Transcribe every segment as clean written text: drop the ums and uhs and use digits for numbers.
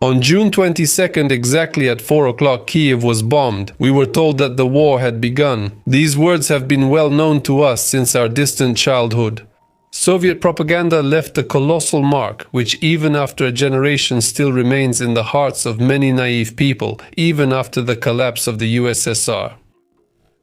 On June 22nd, exactly at 4 o'clock, Kiev was bombed. We were told that the war had begun. These words have been well known to us since our distant childhood. Soviet propaganda left a colossal mark, which even after a generation still remains in the hearts of many naive people, even after the collapse of the USSR.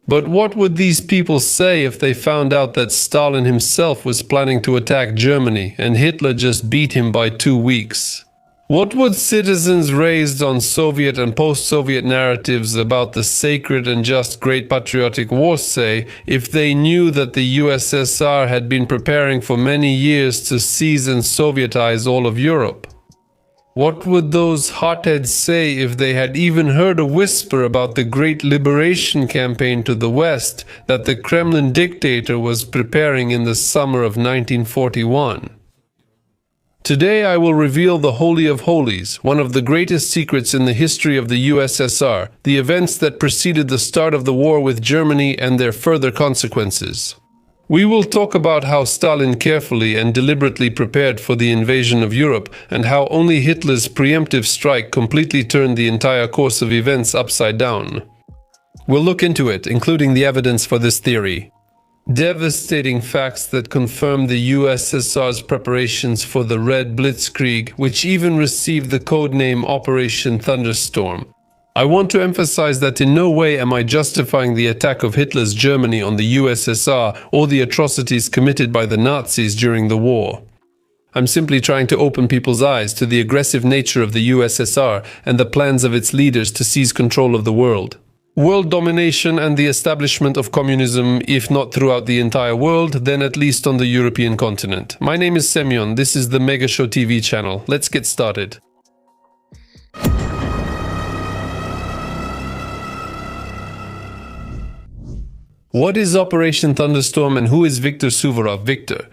But what would these people say if they found out that Stalin himself was planning to attack Germany and Hitler just beat him by 2 weeks? What would citizens raised on Soviet and post-Soviet narratives about the sacred and just Great Patriotic War say if they knew that the USSR had been preparing for many years to seize and Sovietize all of Europe? What would those hotheads say if they had even heard a whisper about the Great Liberation Campaign to the West that the Kremlin dictator was preparing in the summer of 1941? Today I will reveal the Holy of Holies, one of the greatest secrets in the history of the USSR, the events that preceded the start of the war with Germany and their further consequences. We will talk about how Stalin carefully and deliberately prepared for the invasion of Europe and how only Hitler's preemptive strike completely turned the entire course of events upside down. We'll look into it, including the evidence for this theory. Devastating facts that confirm the USSR's preparations for the Red Blitzkrieg, which even received the codename Operation Thunderstorm. I want to emphasize that in no way am I justifying the attack of Hitler's Germany on the USSR or the atrocities committed by the Nazis during the war. I'm simply trying to open people's eyes to the aggressive nature of the USSR and the plans of its leaders to seize control of the world. World domination and the establishment of communism, if not throughout the entire world, then at least on the European continent. My name is Semyon, this is the Mega Show TV channel. Let's get started. What is Operation Thunderstorm and who is Viktor Suvorov? Viktor.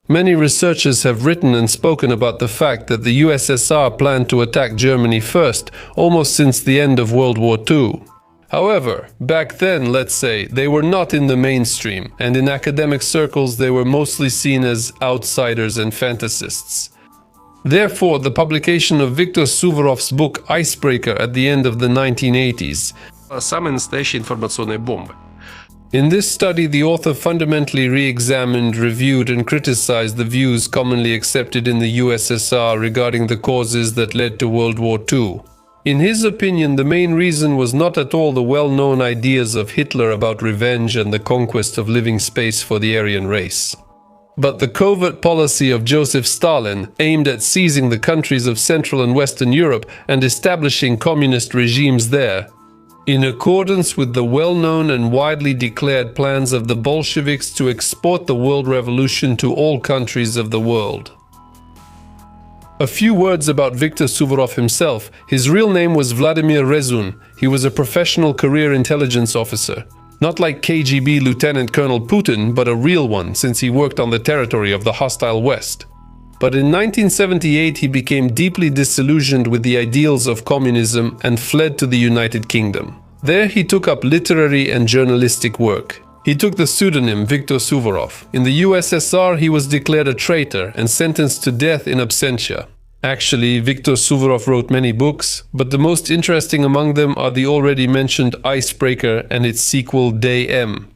Many researchers have written and spoken about the fact that the USSR planned to attack Germany first, almost since the end of World War II. However, back then, let's say, they were not in the mainstream, and in academic circles they were mostly seen as outsiders and fantasists. Therefore, the publication of Viktor Suvorov's book Icebreaker at the end of the 1980s. Самые настоящие информационные бомбы. In this study, the author fundamentally re-examined, reviewed and criticized the views commonly accepted in the USSR regarding the causes that led to World War II. In his opinion, the main reason was not at all the well-known ideas of Hitler about revenge and the conquest of living space for the Aryan race, but the covert policy of Joseph Stalin aimed at seizing the countries of Central and Western Europe and establishing communist regimes there, in accordance with the well-known and widely declared plans of the Bolsheviks to export the world revolution to all countries of the world. A few words about Viktor Suvorov himself. His real name was Vladimir Rezun. He was a professional career intelligence officer. Not like KGB Lieutenant Colonel Putin, but a real one, since he worked on the territory of the hostile West. But in 1978 he became deeply disillusioned with the ideals of communism and fled to the United Kingdom. There he took up literary and journalistic work. He took the pseudonym Viktor Suvorov. In the USSR he was declared a traitor and sentenced to death in absentia. Actually, Viktor Suvorov wrote many books, but the most interesting among them are the already mentioned Icebreaker and its sequel Day M.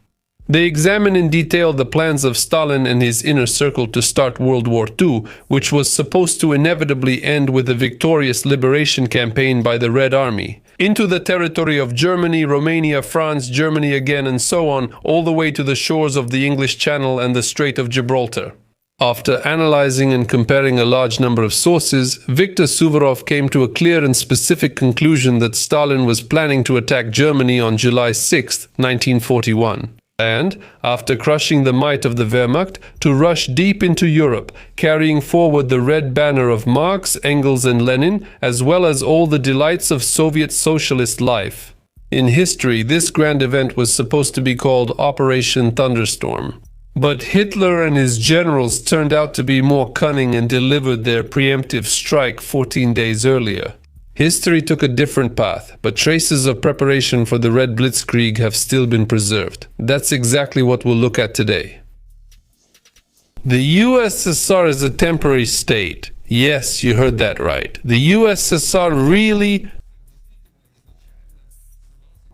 They examine in detail the plans of Stalin and his inner circle to start World War II, which was supposed to inevitably end with a victorious liberation campaign by the Red Army, into the territory of Germany, Romania, France, Germany again, and so on, all the way to the shores of the English Channel and the Strait of Gibraltar. After analyzing and comparing a large number of sources, Viktor Suvorov came to a clear and specific conclusion that Stalin was planning to attack Germany on July 6, 1941. And, after crushing the might of the Wehrmacht, to rush deep into Europe, carrying forward the red banner of Marx, Engels and Lenin, as well as all the delights of Soviet socialist life. In history, this grand event was supposed to be called Operation Thunderstorm. But Hitler and his generals turned out to be more cunning and delivered their preemptive strike 14 days earlier. History took a different path, but traces of preparation for the Red Blitzkrieg have still been preserved. That's exactly what we'll look at today. The USSR is a temporary state. Yes, you heard that right. The USSR really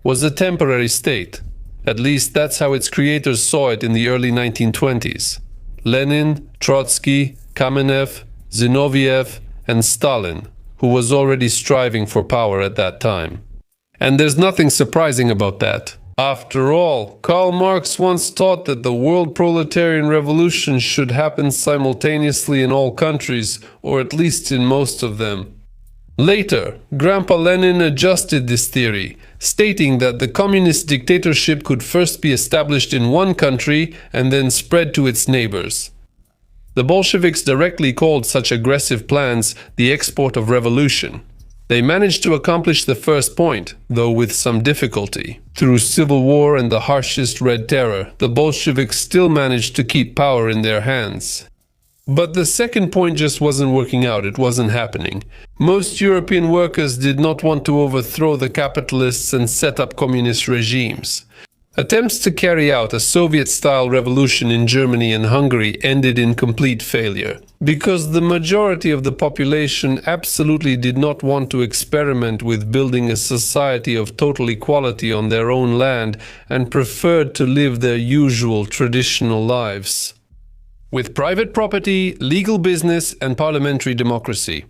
was a temporary state. At least that's how its creators saw it in the early 1920s. Lenin, Trotsky, Kamenev, Zinoviev, and Stalin, who was already striving for power at that time. And there's nothing surprising about that. After all, Karl Marx once taught that the world proletarian revolution should happen simultaneously in all countries, or at least in most of them. Later, Grandpa Lenin adjusted this theory, stating that the communist dictatorship could first be established in one country and then spread to its neighbors. The Bolsheviks directly called such aggressive plans the export of revolution. They managed to accomplish the first point, though with some difficulty. Through civil war and the harshest Red Terror, the Bolsheviks still managed to keep power in their hands. But the second point just wasn't working out, it wasn't happening. Most European workers did not want to overthrow the capitalists and set up communist regimes. Attempts to carry out a Soviet-style revolution in Germany and Hungary ended in complete failure, because the majority of the population absolutely did not want to experiment with building a society of total equality on their own land and preferred to live their usual traditional lives, with private property, legal business, and parliamentary democracy.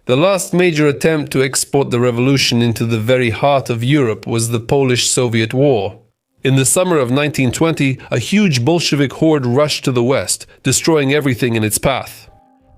The last major attempt to export the revolution into the very heart of Europe was the Polish-Soviet War. In the summer of 1920, a huge Bolshevik horde rushed to the west, destroying everything in its path.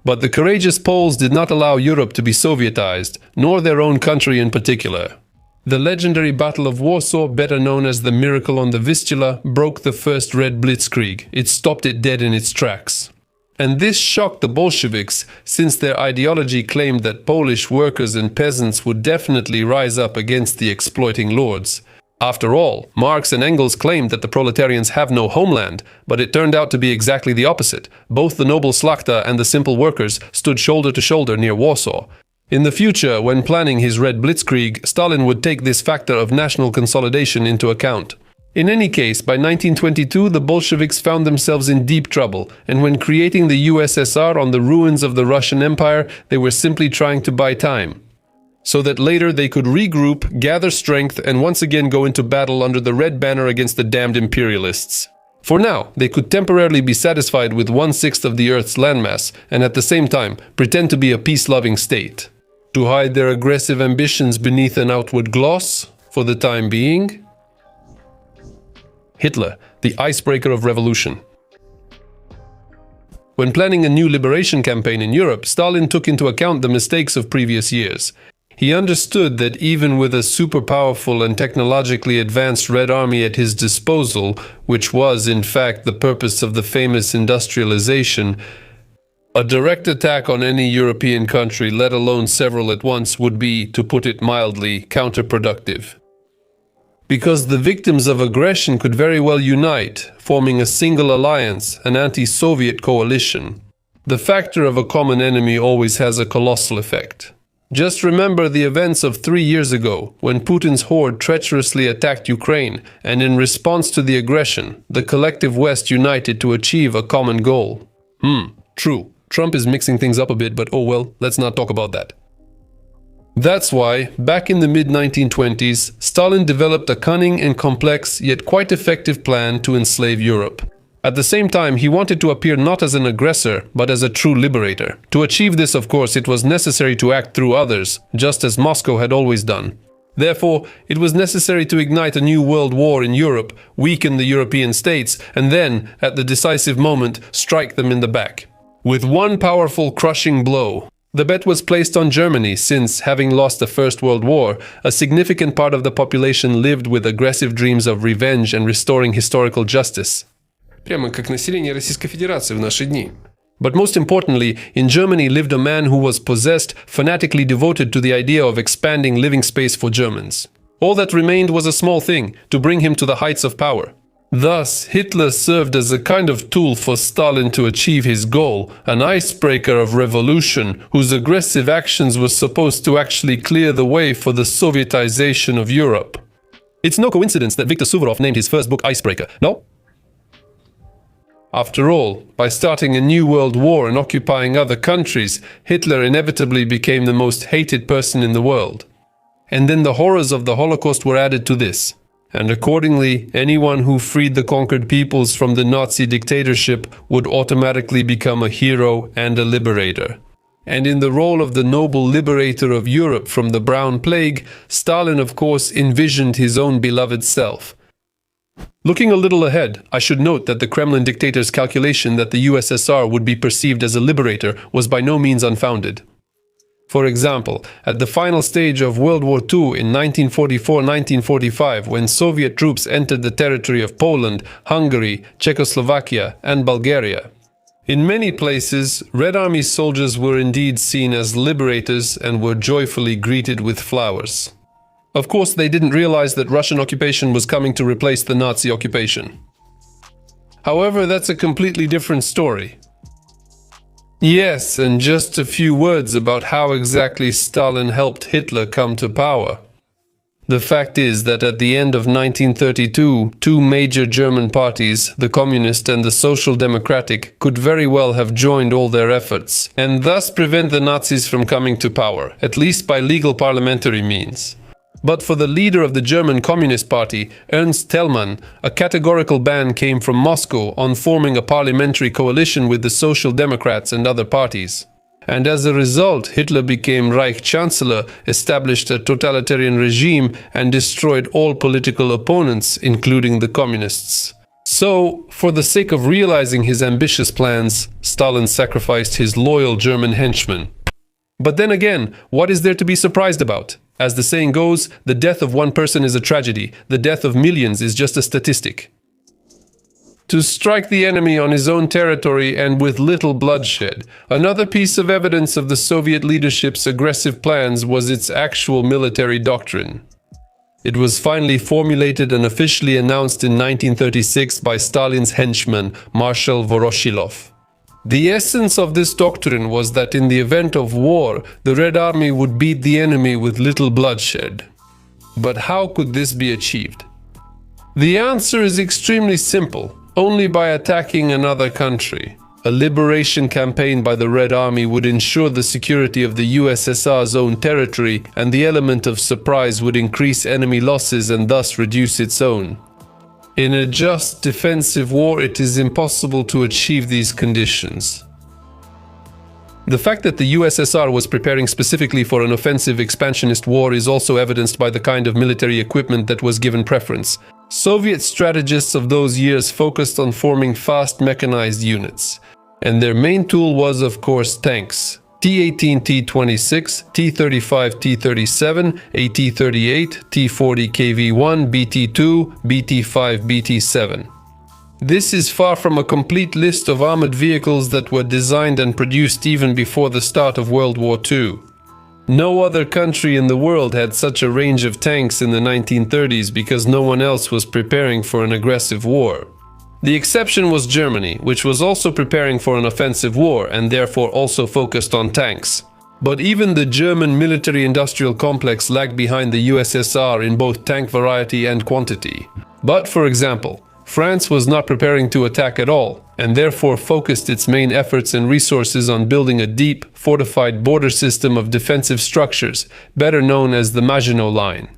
But the courageous Poles did not allow Europe to be Sovietized, nor their own country in particular. The legendary Battle of Warsaw, better known as the Miracle on the Vistula, broke the first Red Blitzkrieg. It stopped it dead in its tracks. And this shocked the Bolsheviks, since their ideology claimed that Polish workers and peasants would definitely rise up against the exploiting lords. After all, Marx and Engels claimed that the proletarians have no homeland, but it turned out to be exactly the opposite. Both the noble Szlachta and the simple workers stood shoulder to shoulder near Warsaw. In the future, when planning his Red Blitzkrieg, Stalin would take this factor of national consolidation into account. In any case, by 1922, the Bolsheviks found themselves in deep trouble, and when creating the USSR on the ruins of the Russian Empire, they were simply trying to buy time, so that later they could regroup, gather strength, and once again go into battle under the red banner against the damned imperialists. For now, they could temporarily be satisfied with 1/6 of the Earth's landmass, and at the same time, pretend to be a peace-loving state. To hide their aggressive ambitions beneath an outward gloss, for the time being. Hitler, the icebreaker of revolution. When planning a new liberation campaign in Europe, Stalin took into account the mistakes of previous years. He understood that even with a super-powerful and technologically advanced Red Army at his disposal, which was, in fact, the purpose of the famous industrialization, a direct attack on any European country, let alone several at once, would be, to put it mildly, counterproductive. Because the victims of aggression could very well unite, forming a single alliance, an anti-Soviet coalition. The factor of a common enemy always has a colossal effect. Just remember the events of 3 years ago, when Putin's horde treacherously attacked Ukraine, and in response to the aggression, the collective West united to achieve a common goal. True. Trump is mixing things up a bit, but oh well, let's not talk about that. That's why, back in the mid-1920s, Stalin developed a cunning and complex, yet quite effective plan to enslave Europe. At the same time, he wanted to appear not as an aggressor, but as a true liberator. To achieve this, of course, it was necessary to act through others, just as Moscow had always done. Therefore, it was necessary to ignite a new world war in Europe, weaken the European states, and then, at the decisive moment, strike them in the back. With one powerful crushing blow. The bet was placed on Germany since, having lost the First World War, a significant part of the population lived with aggressive dreams of revenge and restoring historical justice. Прямо как население Российской Федерации в наши дни. But most importantly, in Germany lived a man who was possessed, fanatically devoted to the idea of expanding living space for Germans. All that remained was a small thing, to bring him to the heights of power. Thus, Hitler served as a kind of tool for Stalin to achieve his goal, an icebreaker of revolution, whose aggressive actions were supposed to actually clear the way for the Sovietization of Europe. It's no coincidence that Viktor Suvorov named his first book Icebreaker, no? After all, by starting a new world war and occupying other countries, Hitler inevitably became the most hated person in the world. And then the horrors of the Holocaust were added to this. And accordingly, anyone who freed the conquered peoples from the Nazi dictatorship would automatically become a hero and a liberator. And in the role of the noble liberator of Europe from the Brown Plague, Stalin, of course, envisioned his own beloved self. Looking a little ahead, I should note that the Kremlin dictator's calculation that the USSR would be perceived as a liberator was by no means unfounded. For example, at the final stage of World War II in 1944-1945, when Soviet troops entered the territory of Poland, Hungary, Czechoslovakia, and Bulgaria, in many places, Red Army soldiers were indeed seen as liberators and were joyfully greeted with flowers. Of course, they didn't realize that Russian occupation was coming to replace the Nazi occupation. However, that's a completely different story. Yes, and just a few words about how exactly Stalin helped Hitler come to power. The fact is that at the end of 1932, two major German parties, the Communist and the Social Democratic, could very well have joined all their efforts, and thus prevent the Nazis from coming to power, at least by legal parliamentary means. But for the leader of the German Communist Party, Ernst Thälmann, a categorical ban came from Moscow on forming a parliamentary coalition with the Social Democrats and other parties. And as a result, Hitler became Reich Chancellor, established a totalitarian regime, and destroyed all political opponents, including the communists. So, for the sake of realizing his ambitious plans, Stalin sacrificed his loyal German henchmen. But then again, what is there to be surprised about? As the saying goes, the death of one person is a tragedy, the death of millions is just a statistic. To strike the enemy on his own territory and with little bloodshed, another piece of evidence of the Soviet leadership's aggressive plans was its actual military doctrine. It was finally formulated and officially announced in 1936 by Stalin's henchman, Marshal Voroshilov. The essence of this doctrine was that in the event of war, the Red Army would beat the enemy with little bloodshed. But how could this be achieved? The answer is extremely simple, only by attacking another country. A liberation campaign by the Red Army would ensure the security of the USSR's own territory, and the element of surprise would increase enemy losses and thus reduce its own. In a just defensive war, it is impossible to achieve these conditions. The fact that the USSR was preparing specifically for an offensive expansionist war is also evidenced by the kind of military equipment that was given preference. Soviet strategists of those years focused on forming fast mechanized units, and their main tool was, of course, tanks. T-18, T-26, T-35, T-37, AT-38, T-40 KV-1, BT-2, BT-5, BT-7. This is far from a complete list of armored vehicles that were designed and produced even before the start of World War II. No other country in the world had such a range of tanks in the 1930s because no one else was preparing for an aggressive war. The exception was Germany, which was also preparing for an offensive war and therefore also focused on tanks. But even the German military-industrial complex lagged behind the USSR in both tank variety and quantity. But, for example, France was not preparing to attack at all, and therefore focused its main efforts and resources on building a deep, fortified border system of defensive structures, better known as the Maginot Line.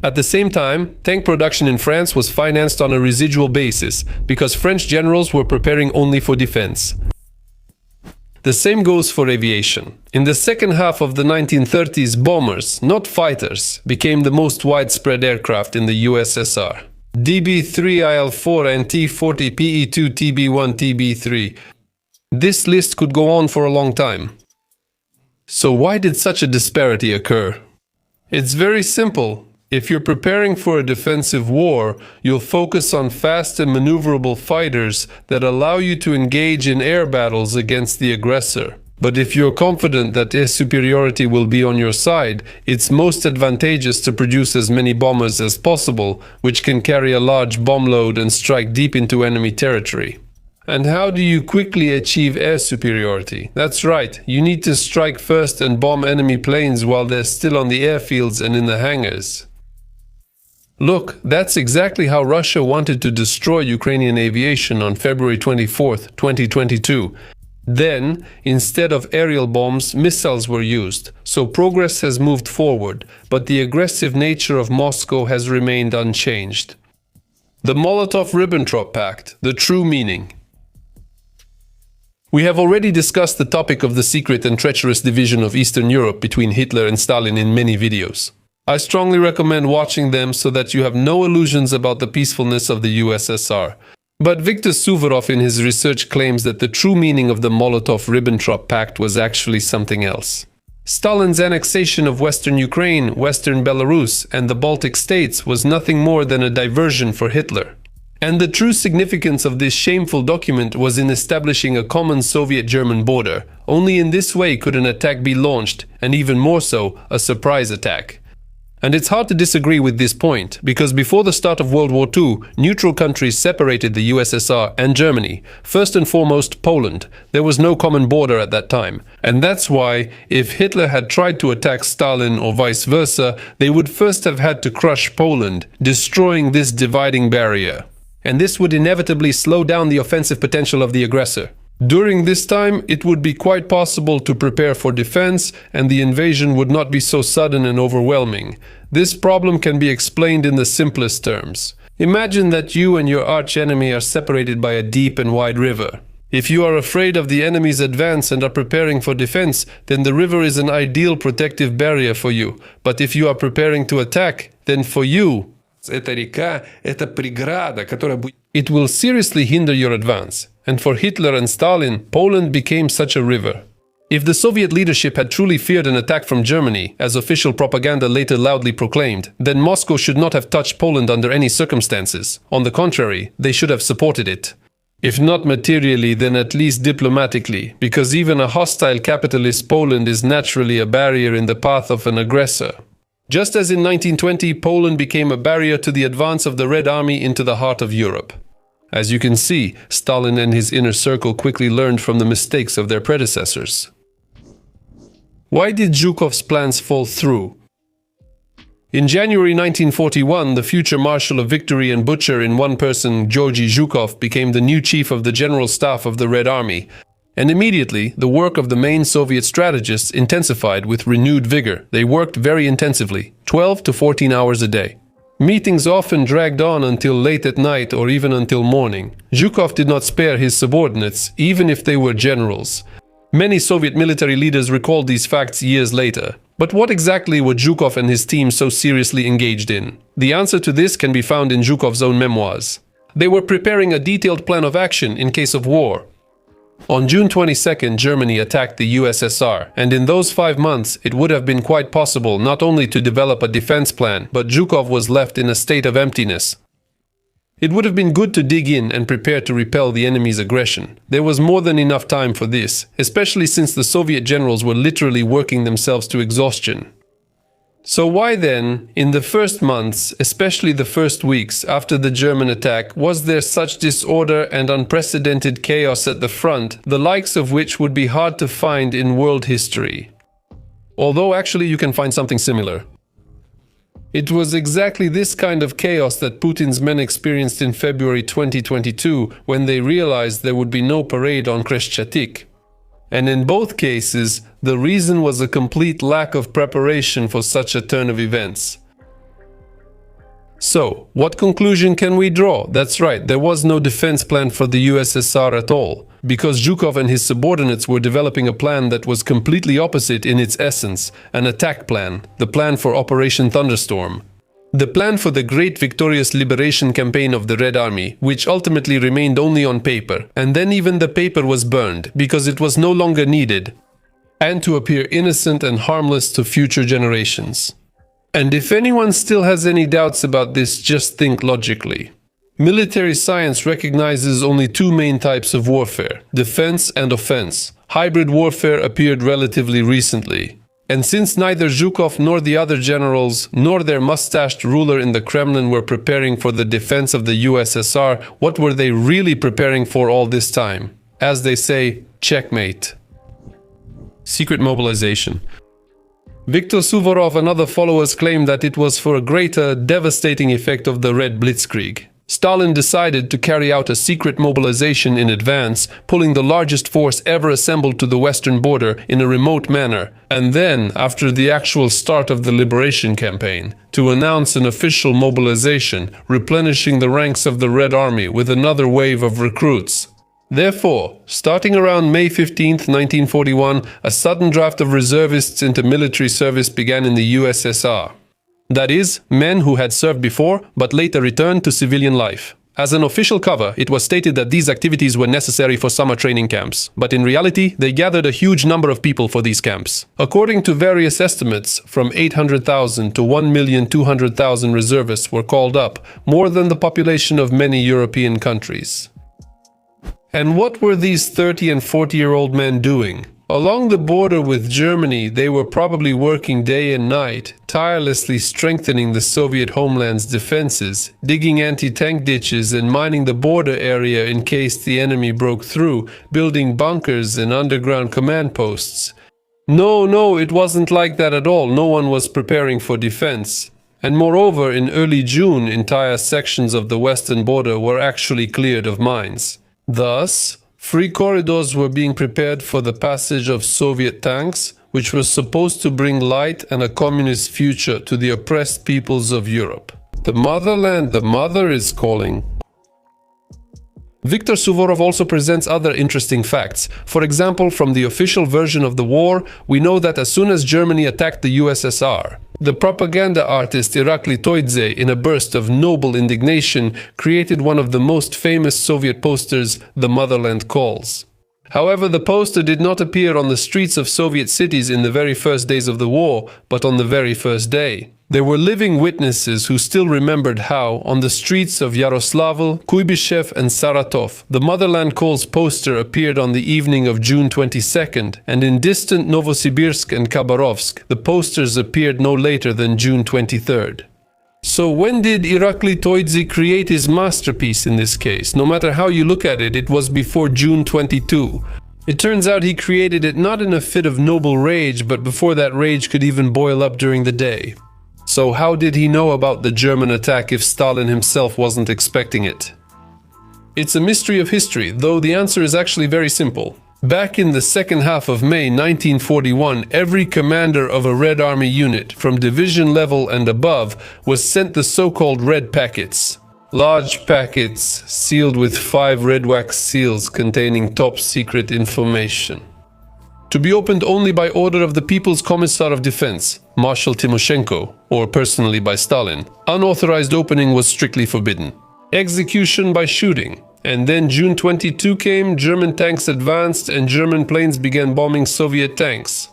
At the same time, tank production in France was financed on a residual basis, because French generals were preparing only for defense. The same goes for aviation. In the second half of the 1930s, bombers, not fighters, became the most widespread aircraft in the USSR. DB-3 IL-4 and T-40 PE-2 TB-1 TB-3. This list could go on for a long time. So why did such a disparity occur? It's very simple. If you're preparing for a defensive war, you'll focus on fast and maneuverable fighters that allow you to engage in air battles against the aggressor. But if you're confident that air superiority will be on your side, it's most advantageous to produce as many bombers as possible, which can carry a large bomb load and strike deep into enemy territory. And how do you quickly achieve air superiority? That's right, you need to strike first and bomb enemy planes while they're still on the airfields and in the hangars. Look, that's exactly how Russia wanted to destroy Ukrainian aviation on February 24th, 2022. Then, instead of aerial bombs, missiles were used, so progress has moved forward, but the aggressive nature of Moscow has remained unchanged. The Molotov-Ribbentrop Pact, the true meaning. We have already discussed the topic of the secret and treacherous division of Eastern Europe between Hitler and Stalin in many videos. I strongly recommend watching them so that you have no illusions about the peacefulness of the USSR. But Viktor Suvorov in his research claims that the true meaning of the Molotov-Ribbentrop Pact was actually something else. Stalin's annexation of Western Ukraine, Western Belarus, and the Baltic states was nothing more than a diversion for Hitler. And the true significance of this shameful document was in establishing a common Soviet-German border. Only in this way could an attack be launched, and even more so, a surprise attack. And it's hard to disagree with this point, because before the start of World War II, neutral countries separated the USSR and Germany, first and foremost Poland. There was no common border at that time. And that's why, if Hitler had tried to attack Stalin or vice versa, they would first have had to crush Poland, destroying this dividing barrier. And this would inevitably slow down the offensive potential of the aggressor. During this time, it would be quite possible to prepare for defense, and the invasion would not be so sudden and overwhelming. This problem can be explained in the simplest terms. Imagine that you and your arch-enemy are separated by a deep and wide river. If you are afraid of the enemy's advance and are preparing for defense, then the river is an ideal protective barrier for you. But if you are preparing to attack, then for you, Эта река – это преграда, которая будет... it will seriously hinder your advance. And for Hitler and Stalin, Poland became such a river. If the Soviet leadership had truly feared an attack from Germany, as official propaganda later loudly proclaimed, then Moscow should not have touched Poland under any circumstances. On the contrary, they should have supported it. If not materially, then at least diplomatically, because even a hostile capitalist Poland is naturally a barrier in the path of an aggressor. Just as in 1920, Poland became a barrier to the advance of the Red Army into the heart of Europe. As you can see, Stalin and his inner circle quickly learned from the mistakes of their predecessors. Why did Zhukov's plans fall through? In January 1941, the future Marshal of Victory and Butcher in one person, Georgy Zhukov, became the new chief of the General Staff of the Red Army. And immediately, the work of the main Soviet strategists intensified with renewed vigor. They worked very intensively, 12 to 14 hours a day. Meetings often dragged on until late at night or even until morning. Zhukov did not spare his subordinates, even if they were generals. Many Soviet military leaders recalled these facts years later. But what exactly were Zhukov and his team so seriously engaged in? The answer to this can be found in Zhukov's own memoirs. They were preparing a detailed plan of action in case of war. On June 22nd, Germany attacked the USSR, and in those 5 months, it would have been quite possible not only to develop a defense plan, but Zhukov was left in a state of emptiness. It would have been good to dig in and prepare to repel the enemy's aggression. There was more than enough time for this, especially since the Soviet generals were literally working themselves to exhaustion. So why then, in the first months, especially the first weeks after the German attack, was there such disorder and unprecedented chaos at the front, the likes of which would be hard to find in world history? Although actually you can find something similar. It was exactly this kind of chaos that Putin's men experienced in February 2022 when they realized there would be no parade on Kreshchatik. And in both cases, the reason was a complete lack of preparation for such a turn of events. So, what conclusion can we draw? That's right, there was no defense plan for the USSR at all, because Zhukov and his subordinates were developing a plan that was completely opposite in its essence, an attack plan, the plan for Operation Thunderstorm. The plan for the great victorious liberation campaign of the Red Army, which ultimately remained only on paper, and then even the paper was burned, because it was no longer needed, and to appear innocent and harmless to future generations. And if anyone still has any doubts about this, just think logically. Military science recognizes only two main types of warfare, defense and offense. Hybrid warfare appeared relatively recently. And since neither Zhukov nor the other generals, nor their mustached ruler in the Kremlin were preparing for the defense of the USSR, what were they really preparing for all this time? As they say, checkmate. Secret mobilization. Viktor Suvorov and other followers claim that it was for a greater, devastating effect of the Red Blitzkrieg. Stalin decided to carry out a secret mobilization in advance, pulling the largest force ever assembled to the western border in a remote manner, and then, after the actual start of the liberation campaign, to announce an official mobilization, replenishing the ranks of the Red Army with another wave of recruits. Therefore, starting around May 15, 1941, a sudden draft of reservists into military service began in the USSR. That is, men who had served before, but later returned to civilian life. As an official cover, it was stated that these activities were necessary for summer training camps, but in reality, they gathered a huge number of people for these camps. According to various estimates, from 800,000 to 1,200,000 reservists were called up, more than the population of many European countries. And what were these 30 and 40-year-old men doing? Along the border with Germany, they were probably working day and night, tirelessly strengthening the Soviet homeland's defenses, digging anti-tank ditches and mining the border area in case the enemy broke through, building bunkers and underground command posts. No, it wasn't like that at all. No one was preparing for defense. And moreover, in early June, entire sections of the western border were actually cleared of mines. Thus, free corridors were being prepared for the passage of Soviet tanks, which was supposed to bring light and a communist future to the oppressed peoples of Europe. The motherland, the mother is calling. Viktor Suvorov also presents other interesting facts. For example, from the official version of the war, we know that as soon as Germany attacked the USSR, the propaganda artist Irakli Toidze, in a burst of noble indignation, created one of the most famous Soviet posters, The Motherland Calls. However, the poster did not appear on the streets of Soviet cities in the very first days of the war, but on the very first day. There were living witnesses who still remembered how, on the streets of Yaroslavl, Kuybyshev and Saratov, the Motherland Calls poster appeared on the evening of June 22nd, and in distant Novosibirsk and Khabarovsk, the posters appeared no later than June 23rd. So when did Irakli Toidze create his masterpiece in this case? No matter how you look at it, it was before June 22. It turns out he created it not in a fit of noble rage, but before that rage could even boil up during the day. So how did he know about the German attack if Stalin himself wasn't expecting it? It's a mystery of history, though the answer is actually very simple. Back in the second half of May 1941, every commander of a Red Army unit, from division level and above, was sent the so-called red packets. Large packets sealed with 5 red wax seals containing top-secret information. To be opened only by order of the People's Commissar of Defense, Marshal Timoshenko, or personally by Stalin. Unauthorized opening was strictly forbidden. Execution by shooting. And then June 22 came, German tanks advanced and German planes began bombing Soviet tanks.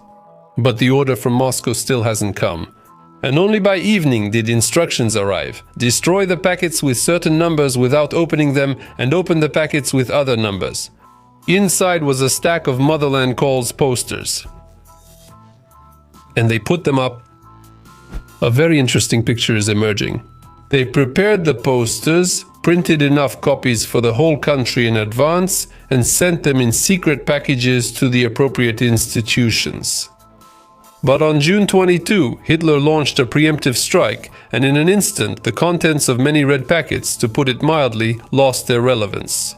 But the order from Moscow still hasn't come. And only by evening did instructions arrive. Destroy the packets with certain numbers without opening them and open the packets with other numbers. Inside was a stack of Motherland Calls posters. And they put them up. A very interesting picture is emerging. They prepared the posters, printed enough copies for the whole country in advance, and sent them in secret packages to the appropriate institutions. But on June 22, Hitler launched a preemptive strike, and in an instant, the contents of many red packets, to put it mildly, lost their relevance.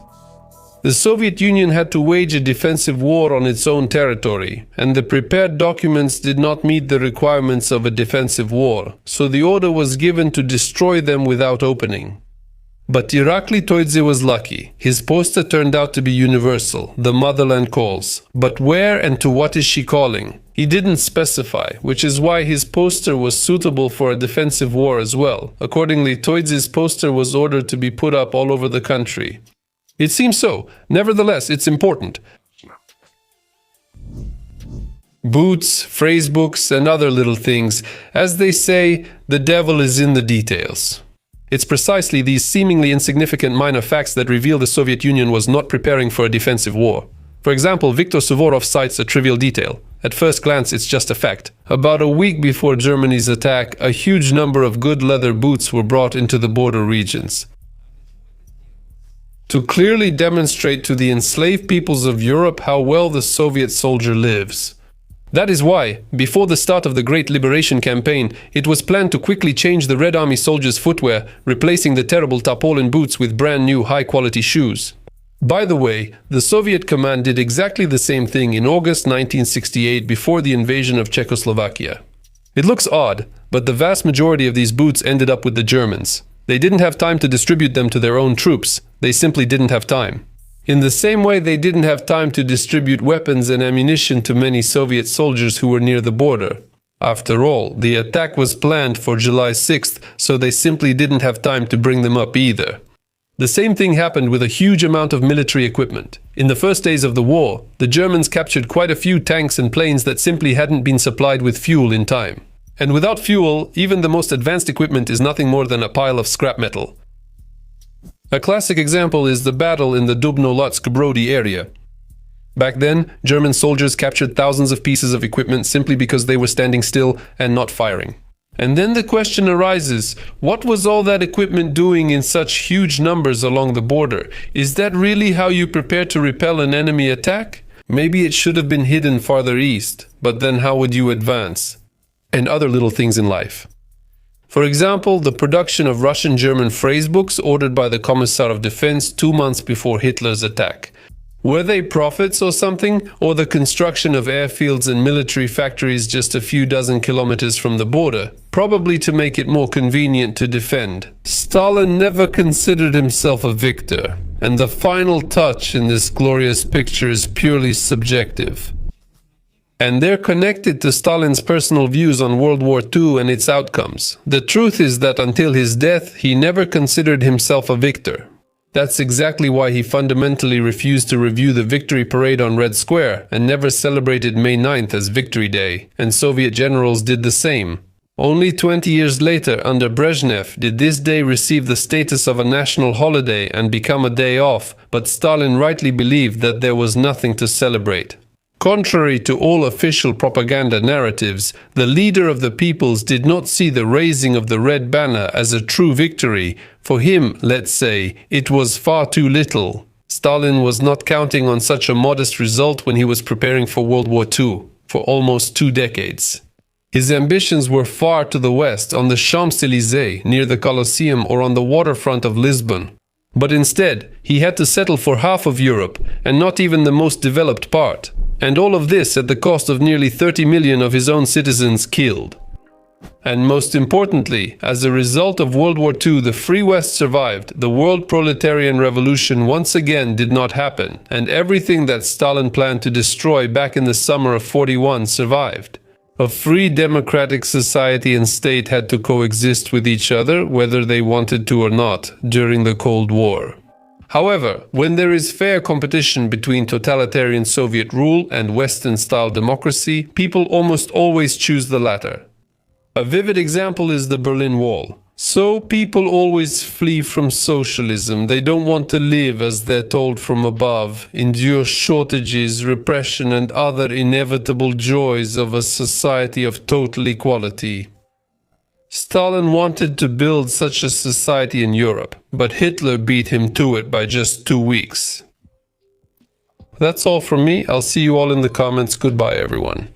The Soviet Union had to wage a defensive war on its own territory, and the prepared documents did not meet the requirements of a defensive war, so the order was given to destroy them without opening. But Irakli Toidze was lucky. His poster turned out to be universal, the Motherland Calls. But where and to what is she calling? He didn't specify, which is why his poster was suitable for a defensive war as well. Accordingly, Toidze's poster was ordered to be put up all over the country. It seems so. Nevertheless, it's important. Boots, phrase books, and other little things. As they say, the devil is in the details. It's precisely these seemingly insignificant minor facts that reveal the Soviet Union was not preparing for a defensive war. For example, Viktor Suvorov cites a trivial detail. At first glance, it's just a fact. About a week before Germany's attack, a huge number of good leather boots were brought into the border regions. To clearly demonstrate to the enslaved peoples of Europe how well the Soviet soldier lives. That is why, before the start of the Great Liberation Campaign, it was planned to quickly change the Red Army soldiers' footwear, replacing the terrible tarpaulin boots with brand new high-quality shoes. By the way, the Soviet command did exactly the same thing in August 1968 before the invasion of Czechoslovakia. It looks odd, but the vast majority of these boots ended up with the Germans. They didn't have time to distribute them to their own troops. They simply didn't have time. In the same way they didn't have time to distribute weapons and ammunition to many Soviet soldiers who were near the border. After all, the attack was planned for July 6th, so they simply didn't have time to bring them up either. The same thing happened with a huge amount of military equipment. In the first days of the war, the Germans captured quite a few tanks and planes that simply hadn't been supplied with fuel in time. And without fuel, even the most advanced equipment is nothing more than a pile of scrap metal. A classic example is the battle in the Dubno-Lutsk-Brody area. Back then, German soldiers captured thousands of pieces of equipment simply because they were standing still and not firing. And then the question arises, what was all that equipment doing in such huge numbers along the border? Is that really how you prepare to repel an enemy attack? Maybe it should have been hidden farther east, but then how would you advance? And other little things in life. For example, the production of Russian-German phrase books ordered by the Commissar of Defense 2 months before Hitler's attack. Were they profits or something, or the construction of airfields and military factories just a few dozen kilometers from the border, probably to make it more convenient to defend? Stalin never considered himself a victor, and the final touch in this glorious picture is purely subjective. And they're connected to Stalin's personal views on World War II and its outcomes. The truth is that until his death, he never considered himself a victor. That's exactly why he fundamentally refused to review the victory parade on Red Square and never celebrated May 9th as Victory Day, and Soviet generals did the same. Only 20 years later, under Brezhnev, did this day receive the status of a national holiday and become a day off, but Stalin rightly believed that there was nothing to celebrate. Contrary to all official propaganda narratives, the leader of the peoples did not see the raising of the red banner as a true victory. For him, let's say, it was far too little. Stalin was not counting on such a modest result when he was preparing for World War II, for almost 2 decades. His ambitions were far to the west, on the Champs-Élysées, near the Colosseum, or on the waterfront of Lisbon. But instead, he had to settle for half of Europe, and not even the most developed part. And all of this at the cost of nearly 30 million of his own citizens killed. And most importantly, as a result of World War II, the Free West survived, the World Proletarian Revolution once again did not happen, and everything that Stalin planned to destroy back in the summer of '41 survived. A free democratic society and state had to coexist with each other, whether they wanted to or not, during the Cold War. However, when there is fair competition between totalitarian Soviet rule and Western-style democracy, people almost always choose the latter. A vivid example is the Berlin Wall. So people always flee from socialism. They don't want to live as they're told from above, endure shortages, repression, and other inevitable joys of a society of total equality. Stalin wanted to build such a society in Europe, but Hitler beat him to it by just 2 weeks. That's all from me. I'll see you all in the comments. Goodbye, everyone.